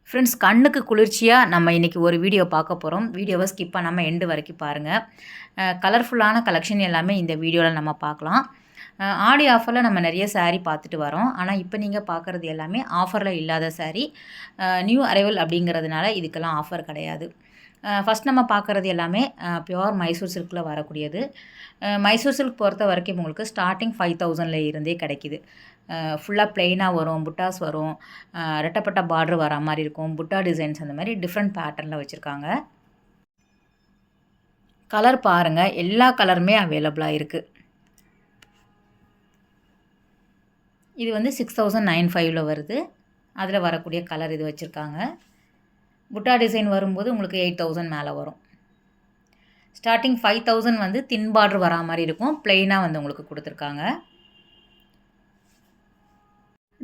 Friends, கண்ணுக்கு குளிர்ச்சியாக நம்ம இன்றைக்கி ஒரு வீடியோ பார்க்க போகிறோம். வீடியோவை ஸ்கிப் பண்ணாமல் எண்டு வரைக்கும் பாருங்கள். கலர்ஃபுல்லான கலெக்ஷன் எல்லாமே இந்த வீடியோவில் நம்ம பார்க்கலாம். ஆடி ஆஃபரில் நம்ம நிறைய saree பார்த்துட்டு வரோம். ஆனால் இப்போ நீங்கள் பார்க்குறது எல்லாமே ஆஃபரில் இல்லாத saree. நியூ அரைவல் அப்படிங்கிறதுனால இதுக்கெல்லாம் ஆஃபர் கிடையாது. ஃபஸ்ட் நம்ம பார்க்குறது எல்லாமே பியோர் மைசூர் சில்கில் வரக்கூடியது. மைசூர் சில்க் பொறுத்த வரைக்கும் உங்களுக்கு ஸ்டார்டிங் 5000 இருந்தே கிடைக்கிது. ஃபுல்லாக ப்ளெயினாக வரும், புட்டாஸ் வரும், ரெட்டப்பட்ட பார்டர் வர மாதிரி இருக்கும், புட்டா டிசைன்ஸ் அந்த மாதிரி டிஃப்ரெண்ட் பேட்டர்னில் வச்சுருக்காங்க. கலர் பாருங்கள், எல்லா கலருமே அவைலபிளாக இருக்குது. இது வந்து 6995 வருது. அதில் வரக்கூடிய கலர் இது வச்சுருக்காங்க. புட்டா டிசைன் வரும்போது உங்களுக்கு 8000 மேலே வரும். ஸ்டார்டிங் 5000 வந்து தின் பார்டர் வரா மாதிரி இருக்கும், ப்ளெயினாக வந்து உங்களுக்கு கொடுத்துருக்காங்க.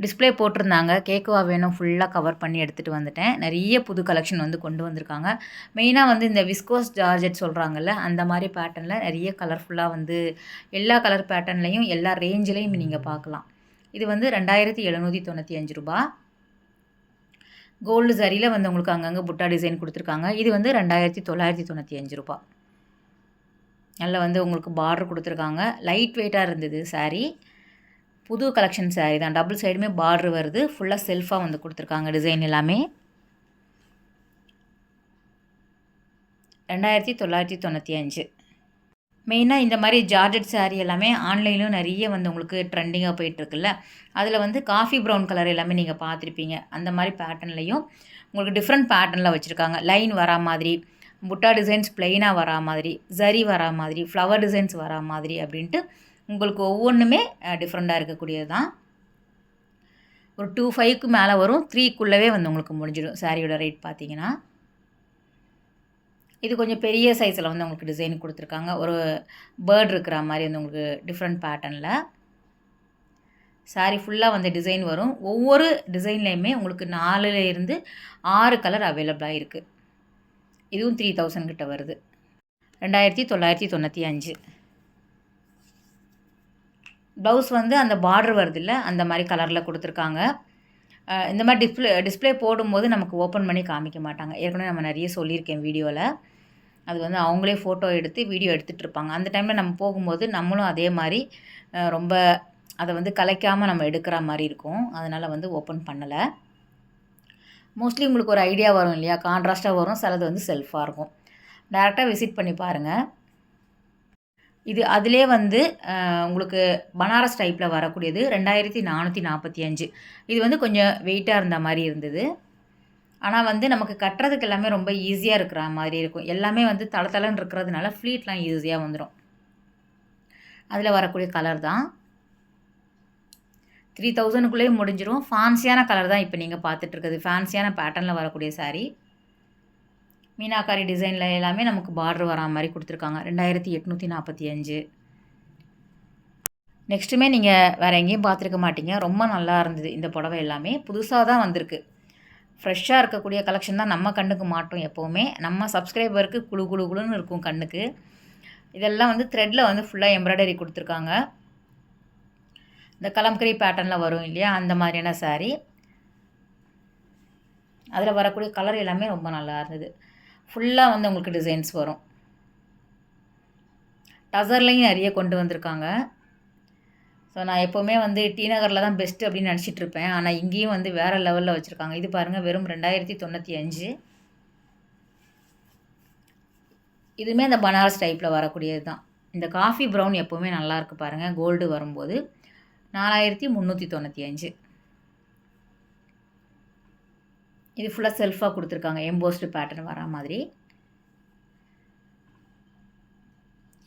டிஸ்பிளே போட்டிருந்தாங்க, கேக்குவா வேணும் ஃபுல்லாக கவர் பண்ணி எடுத்துகிட்டு வந்துட்டேன். நிறைய புது கலெக்ஷன் வந்து கொண்டு வந்திருக்காங்க. மெயினாக வந்து இந்த விஸ்கோஸ் ஜார்ஜெட் சொல்கிறாங்கல்ல, அந்த மாதிரி பேட்டர்னில் நிறைய கலர்ஃபுல்லாக வந்து எல்லா கலர் பேட்டர்ன்லையும் எல்லா ரேஞ்சிலையும் நீங்கள் பார்க்கலாம். இது வந்து 2795 ரூபா. கோல்டு சரியில் வந்து உங்களுக்கு அங்கங்கே புட்டா டிசைன் கொடுத்துருக்காங்க. இது வந்து 2995 ரூபா. அதில் வந்து உங்களுக்கு பார்டர் கொடுத்துருக்காங்க. லைட் வெயிட்டாக இருந்தது saree. புது கலெக்ஷன் saree தான். டபுள் சைடுமே பார்டர் வருது. ஃபுல்லாக செல்ஃபாக வந்து கொடுத்துருக்காங்க டிசைன் எல்லாமே. 2995. மெயினாக இந்த மாதிரி ஜார்ஜெட் saree எல்லாமே ஆன்லைன்லையும் நிறைய வந்து உங்களுக்கு ட்ரெண்டிங்காக போயிட்டுருக்குல்ல, அதில் வந்து காஃபி ப்ரௌன் கலர் எல்லாமே நீங்கள் பார்த்துருப்பீங்க. அந்த மாதிரி பேட்டர்ன்லையும் உங்களுக்கு டிஃப்ரெண்ட் பேட்டர்னில் வச்சுருக்காங்க. லைன் வரா மாதிரி, புட்டா டிசைன்ஸ் ப்ளெயினாக வரா மாதிரி, ஜரி வரா மாதிரி, ஃப்ளவர் டிசைன்ஸ் வரா மாதிரி அப்படின்ட்டு உங்களுக்கு ஒவ்வொன்றுமே டிஃப்ரெண்ட்டாக இருக்கக்கூடியது தான். ஒரு 25க்கு மேலே வரும். 3க்குள்ளவே வந்து உங்களுக்கு முடிஞ்சிடும். சாரியோட ரேட் பார்த்தீங்கன்னா இது கொஞ்சம் பெரிய சைஸில் வந்து உங்களுக்கு டிசைன் கொடுத்துருக்காங்க. ஒரு பேர்ட் இருக்கிற மாதிரி வந்து உங்களுக்கு டிஃப்ரெண்ட் பேட்டர்னில் சாரீ ஃபுல்லாக வந்து டிசைன் வரும். ஒவ்வொரு டிசைன்லேயுமே உங்களுக்கு 4லேருந்து 6 கலர் அவைலபிளாக இருக்குது. இதுவும் 3000 கிட்ட வருது. 2995. ப்ளவுஸ் வந்து அந்த பார்டர் வருது இல்லை, அந்த மாதிரி கலரில் கொடுத்துருக்காங்க. இந்த மாதிரி டிஸ்பிளே போடும்போது நமக்கு ஓப்பன் பண்ணி காமிக்க மாட்டாங்க. ஏற்கனவே நம்ம நிறைய சொல்லியிருக்கேன் வீடியோவில். அது வந்து அவங்களே ஃபோட்டோ எடுத்து வீடியோ எடுத்துகிட்டு இருப்பாங்க. அந்த டைமில் நம்ம போகும்போது நம்மளும் அதே மாதிரி ரொம்ப அதை வந்து கலைக்காமல் நம்ம எடுக்கிற மாதிரி இருக்கும். அதனால் வந்து ஓப்பன் பண்ணலை. மோஸ்ட்லி உங்களுக்கு ஒரு ஐடியா வரும் இல்லையா, கான்ட்ராஸ்ட்டாக வரும், சிலது வந்து செல்ஃபாக இருக்கும். டேரெக்டாக விசிட் பண்ணி பாருங்கள். இது அதிலே வந்து உங்களுக்கு பனாரஸ் டைப்பில் வரக்கூடியது 2445. இது வந்து கொஞ்சம் வெயிட்டாக இருந்த மாதிரி இருந்தது. ஆனால் வந்து நமக்கு கட்டுறதுக்கு எல்லாமே ரொம்ப ஈஸியாக இருக்கிற மாதிரி இருக்கும். எல்லாமே வந்து தளன்னு இருக்கிறதுனால ஃப்ளீட்லாம் ஈஸியாக வந்துடும். அதில் வரக்கூடிய கலர் தான். 3000க்குள்ளேயே முடிஞ்சிடும். ஃபேன்சியான கலர் தான் இப்போ நீங்கள் பார்த்துட்ருக்குது. ஃபேன்சியான பேட்டர்னில் வரக்கூடிய saree. மீனாக்காரி டிசைனில் எல்லாமே நமக்கு பார்டர் வரா மாதிரி கொடுத்துருக்காங்க. 2845. நெக்ஸ்ட்டுமே நீங்கள் வேறு எங்கேயும் பார்த்துருக்க மாட்டீங்க. ரொம்ப நல்லா இருந்தது இந்த புடவை எல்லாமே. புதுசாக தான் வந்திருக்கு. ஃப்ரெஷ்ஷாக இருக்கக்கூடிய கலெக்ஷன் தான் நம்ம கண்ணுக்கு மாட்டோம் எப்போவுமே. நம்ம சப்ஸ்கிரைபருக்கு குழு குழு குழுன்னு இருக்கும் கண்ணுக்கு. இதெல்லாம் வந்து த்ரெட்டில் வந்து ஃபுல்லாக எம்ப்ராய்டரி கொடுத்துருக்காங்க. இந்த கலம்கரி பேட்டர்னில் வரும் இல்லையா, அந்த மாதிரியான saree. அதில் வரக்கூடிய கலர் எல்லாமே ரொம்ப நல்லா இருந்தது. ஃபுல்லாக வந்து உங்களுக்கு டிசைன்ஸ் வரும். டசர்லையும் நிறைய கொண்டு வந்திருக்காங்க. ஸோ நான் எப்போவுமே வந்து டி நகரில் தான் பெஸ்ட்டு அப்படின்னு நினச்சிட்ருப்பேன். ஆனால் இங்கேயும் வந்து வேறு லெவலில் வச்சுருக்காங்க. இது பாருங்கள், வெறும் 2095. இதுவுமே அந்த பனாரஸ் டைப்பில் வரக்கூடியது தான். இந்த காஃபி ப்ரௌன் எப்போவுமே நல்லாயிருக்கு பாருங்கள். கோல்டு வரும்போது 4395. இது ஃபுல்லாக செல்ஃபாக கொடுத்துருக்காங்க, எம்போஸ்டு பேட்டர்ன் வரா மாதிரி.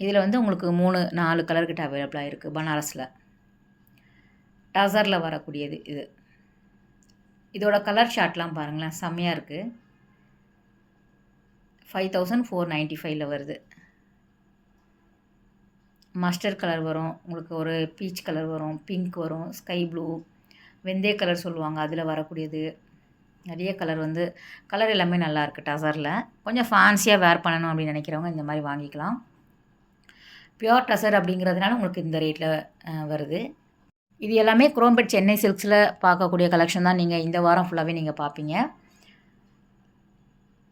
இதில் வந்து உங்களுக்கு 4 கலர்கிட்ட அவைலபிளாக இருக்குது பனாரஸில். டசரில் வரக்கூடியது இது. இதோட கலர் ஷார்ட்லாம் பாருங்களேன், செம்மையாக இருக்குது. 5495 வருது. மஸ்டர்ட் கலர் வரும், உங்களுக்கு ஒரு பீச் கலர் வரும், பிங்க் வரும், ஸ்கை ப்ளூ, வெந்தய கலர் சொல்லுவாங்க, அதில் வரக்கூடியது. நிறைய கலர் வந்து கலர் எல்லாமே நல்லாயிருக்கு. டசரில் கொஞ்சம் ஃபேன்சியாக வேர் பண்ணணும் அப்படின்னு நினைக்கிறவங்க இந்த மாதிரி வாங்கிக்கலாம். பியோர் டசர் அப்படிங்கிறதுனால உங்களுக்கு இந்த ரேட்டில் வருது. இது எல்லாமே குரோம்பேட் சென்னை சில்க்ஸில் பார்க்கக்கூடிய கலெக்ஷன் தான். நீங்கள் இந்த வாரம் ஃபுல்லாகவே நீங்கள் பார்ப்பீங்க.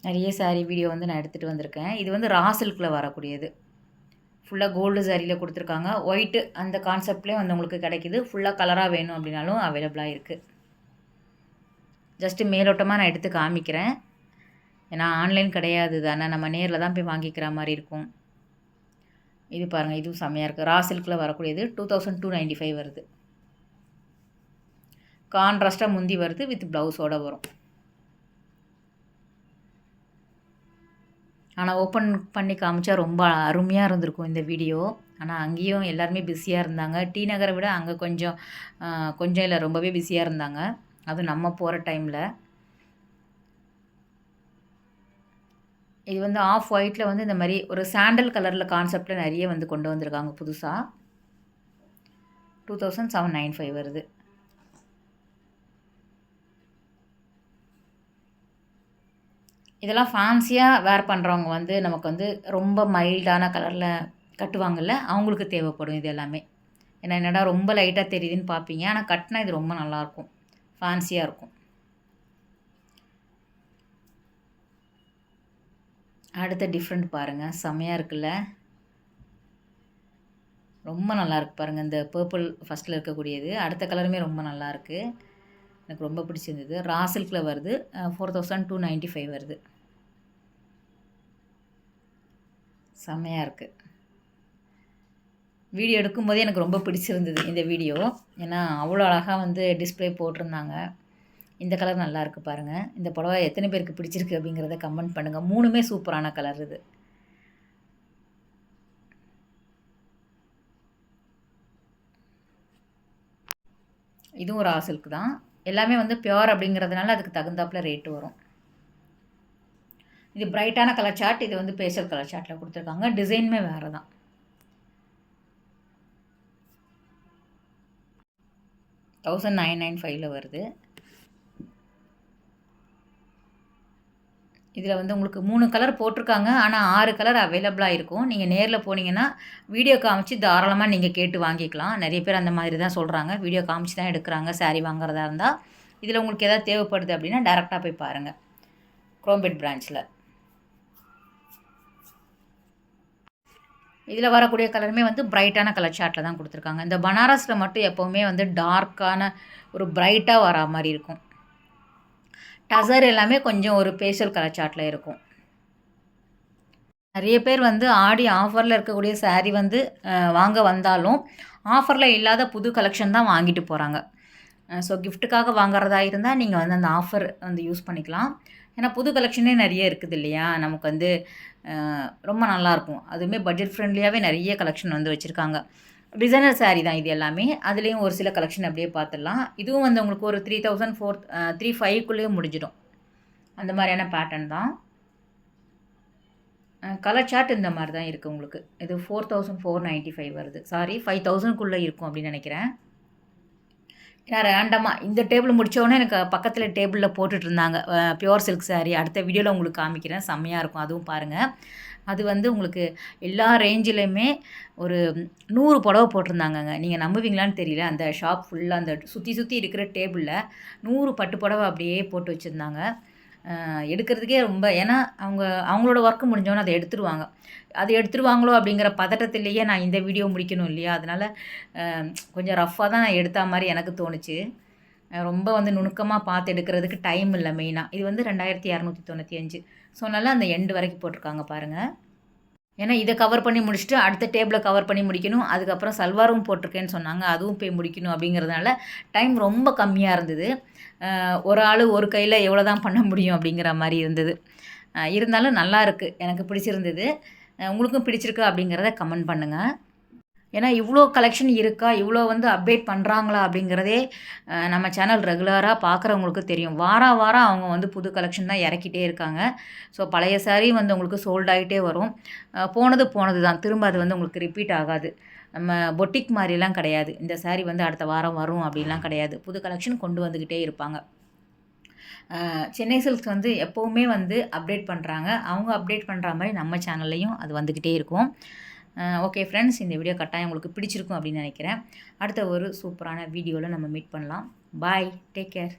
நிறைய சாரீ வீடியோ வந்து நான் எடுத்துகிட்டு வந்திருக்கேன். இது வந்து ரா சில்கில் வரக்கூடியது. ஃபுல்லாக கோல்டு சாரியில் கொடுத்துருக்காங்க. ஒயிட்டு அந்த கான்செப்ட்லேயே வந்து உங்களுக்கு கிடைக்கிது. ஃபுல்லாக கலராக வேணும் அப்படின்னாலும் அவைலபிளாக இருக்குது. ஜஸ்ட்டு மேலோட்டமாக நான் எடுத்து காமிக்கிறேன். ஏன்னா ஆன்லைன் கிடையாது தானே, நம்ம நேரில் தான் போய் வாங்கிக்கிற மாதிரி இருக்கும். இது பாருங்கள், இதுவும் செம்மையாக இருக்குது. ரா சில்கில் வரக்கூடியது 2295 வருது. கான்ட்ராஸ்ட்டாக முந்தி வருது, வித் ப்ளவுஸோடு வரும். ஆனால் ஓப்பன் பண்ணி காமிச்சா ரொம்ப அருமையாக இருந்திருக்கும் இந்த வீடியோ. ஆனால் அங்கேயும் எல்லாருமே பிஸியாக இருந்தாங்க. டி நகரை விட அங்கே கொஞ்சம் இல்லை, ரொம்பவே பிஸியாக இருந்தாங்க. அதுவும் நம்ம போகிற டைமில். இது வந்து ஆஃப் ஒயிட்டில் வந்து இந்த மாதிரி ஒரு சாண்டல் கலரில் கான்செப்டில் நிறைய வந்து கொண்டு வந்திருக்காங்க புதுசாக. 2795 வருது. இதெல்லாம் ஃபேன்சியாக வேர் பண்ணுறவங்க வந்து நமக்கு வந்து ரொம்ப மைல்டான கலரில் கட்டுவாங்கள்ல, அவங்களுக்கு தேவைப்படும் இது எல்லாமே. ஏன்னா என்னடா ரொம்ப லைட்டாக தெரியுதுன்னு பார்ப்பீங்க. ஆனால் கட்டினா இது ரொம்ப நல்லாயிருக்கும், ஃபேன்சியாக இருக்கும். அடுத்த டிஃப்ரெண்ட் பாருங்கள், செம்மையாக இருக்குல்ல, ரொம்ப நல்லாயிருக்கு பாருங்கள். இந்த பர்பிள் ஃபஸ்ட்டில் இருக்கக்கூடியது, அடுத்த கலருமே ரொம்ப நல்லாயிருக்கு. எனக்கு ரொம்ப பிடிச்சிருந்தது. ரா சில்கில் வருது. 4295 வருது. செம்மையாக இருக்குது. வீடியோ எடுக்கும்போதே எனக்கு ரொம்ப பிடிச்சிருந்தது இந்த வீடியோ. ஏன்னா அவ்வளோ அழகாக வந்து டிஸ்பிளே போட்டிருந்தாங்க. இந்த கலர் நல்லாயிருக்கு பாருங்கள். இந்த புடவை எத்தனை பேருக்கு பிடிச்சிருக்கு அப்படிங்கிறத கமெண்ட் பண்ணுங்கள். 3மே சூப்பரான கலர் இது. இதுவும் ரா சில்க் தான். எல்லாமே வந்து பியோர் அப்படிங்கிறதுனால அதுக்கு தகுந்தாப்பில் ரேட்டு வரும். இது பிரைட்டான கலர் சார்ட். இது வந்து பேஸ்டல் கலர் சார்ட்டில் கொடுத்துருக்காங்க. டிசைனுமே வேறு தான். $1995 வருது. இதில் வந்து உங்களுக்கு 3 கலர் போட்டிருக்காங்க. ஆனால் 6 கலர் அவைலபிளாக இருக்கும். நீங்கள் நேரில் போனீங்கன்னா வீடியோ காமிச்சு தாராளமாக நீங்கள் கேட்டு வாங்கிக்கலாம். நிறைய பேர் அந்த மாதிரி தான் சொல்கிறாங்க. வீடியோ காமிச்சு தான் எடுக்கிறாங்க சாரீ வாங்குறதா இருந்தால். இதில் உங்களுக்கு எதாவது தேவைப்படுது அப்படின்னா டேரெக்டாக போய் பாருங்கள், குரோம்பேட் பிரான்ச்சில். இதில் வரக்கூடிய கலருமே வந்து பிரைட்டான கலர் சார்ட்டில் தான் கொடுத்துருக்காங்க. இந்த பனாரஸில் மட்டும் எப்போவுமே வந்து டார்க்கான ஒரு பிரைட்டாக வரா மாதிரி இருக்கும். டசர் எல்லாமே கொஞ்சம் ஒரு பேஸ்டல் கலர் சார்ட்டில் இருக்கும். நிறைய பேர் வந்து ஆடி ஆஃபரில் இருக்கக்கூடிய சாரீ வந்து வாங்க வந்தாலும் ஆஃபரில் இல்லாத புது கலெக்ஷன் தான் வாங்கிட்டு போகிறாங்க. ஸோ கிஃப்ட்டுக்காக வாங்குறதா இருந்தால் நீங்கள் வந்து அந்த ஆஃபர் வந்து யூஸ் பண்ணிக்கலாம். ஏன்னா புது கலெக்ஷனே நிறைய இருக்குது இல்லையா, நமக்கு வந்து ரொம்ப நல்லாயிருக்கும். அதுவுமே பட்ஜெட் ஃப்ரெண்ட்லியாகவே நிறைய கலெக்ஷன் வந்து வச்சுருக்காங்க. டிசைனர் சாரீ தான் இது எல்லாமே. அதுலேயும் ஒரு சில கலெக்ஷன் அப்படியே பார்த்துடலாம். இதுவும் வந்து உங்களுக்கு ஒரு 3500 முடிஞ்சிடும். அந்த மாதிரியான பேட்டர்ன் தான். கலர் சார்ட் இந்த மாதிரி தான் இருக்குது உங்களுக்கு. இது 4495 வருது. சாரி 5000க்குள்ளே இருக்கும் அப்படின்னு நினைக்கிறேன். ஏன்னா ரேண்டமாக இந்த டேபிள் முடித்தோடனே எனக்கு பக்கத்தில் டேபிளில் போட்டுட்டு இருந்தாங்க பியோர் சில்க் சாரீ. அடுத்த வீடியோவில் உங்களுக்கு காமிக்கிறேன், செம்மையாக இருக்கும், அதுவும் பாருங்கள். அது வந்து உங்களுக்கு எல்லா ரேஞ்சிலையுமே ஒரு 100 புடவை போட்டிருந்தாங்கங்க. நீங்கள் நம்புவீங்களான்னு தெரியல. அந்த ஷாப் ஃபுல்லாக அந்த சுற்றி இருக்கிற டேபிளில் 100 பட்டு புடவை அப்படியே போட்டு வச்சுருந்தாங்க. எடுக்கிறதுக்கே ரொம்ப, ஏன்னா அவங்களோட ஒர்க்கு முடிஞ்சோன்னே அதை எடுத்துருவாங்க. அது எடுத்துருவாங்களோ அப்படிங்கிற பதட்டத்திலேயே நான் இந்த வீடியோ முடிக்கணும் இல்லையா, அதனால் கொஞ்சம் ரஃப்பாக தான் நான் எடுத்த மாதிரி எனக்கு தோணுச்சு. ரொம்ப வந்து நுணுக்கமாக பார்த்து எடுக்கிறதுக்கு டைம் இல்லை மெயினாக. இது வந்து 2295. ஸோ நல்லா அந்த எண்டு வரைக்கும் போட்டிருக்காங்க பாருங்கள். ஏன்னா இதை கவர் பண்ணி முடிச்சுட்டு அடுத்த டேபிளை கவர் பண்ணி முடிக்கணும். அதுக்கப்புறம் சல்வாரும் போட்டிருக்கேன்னு சொன்னாங்க, அதுவும் போய் முடிக்கணும். அப்படிங்கிறதுனால டைம் ரொம்ப கம்மியாக இருந்தது. ஒரு ஆள் ஒரு கையில் எவ்வளோ தான் பண்ண முடியும் அப்படிங்கிற மாதிரி இருந்தது. இருந்தாலும் நல்லா இருக்குது, எனக்கு பிடிச்சிருந்தது. உங்களுக்கும் பிடிச்சிருக்கா அப்படிங்கிறத கமெண்ட் பண்ணுங்கள். ஏன்னா இவ்வளோ கலெக்ஷன் இருக்கா, இவ்வளோ வந்து அப்டேட் பண்ணுறாங்களா அப்படிங்கிறதே நம்ம சேனல் ரெகுலராக பார்க்குறவங்களுக்கு தெரியும். வாரம் அவங்க வந்து புது கலெக்ஷன் தான் இறக்கிட்டே இருக்காங்க. ஸோ பழைய சாரீ வந்து உங்களுக்கு சோல்ட் ஆகிட்டே வரும். போனது தான், திரும்ப அது வந்து உங்களுக்கு ரிப்பீட் ஆகாது. நம்ம பொட்டிக் மாதிரிலாம் கிடையாது. இந்த சாரீ வந்து அடுத்த வாரம் வரும் அப்படின்லாம் கிடையாது. புது கலெக்ஷன் கொண்டு வந்துக்கிட்டே இருப்பாங்க. சென்னை சில்க்ஸ் வந்து எப்போவுமே வந்து அப்டேட் பண்ணுறாங்க. அவங்க அப்டேட் பண்ணுற மாதிரி நம்ம சேனல்லையும் அது வந்துக்கிட்டே இருக்கும். ஓகே ஃப்ரெண்ட்ஸ், இந்த வீடியோ கட்டாயம் உங்களுக்கு பிடிச்சிருக்கும் அப்படின்னு நினைக்கிறேன். அடுத்த ஒரு சூப்பரான வீடியோவில் நம்ம மீட் பண்ணலாம். பாய், டேக் கேர்.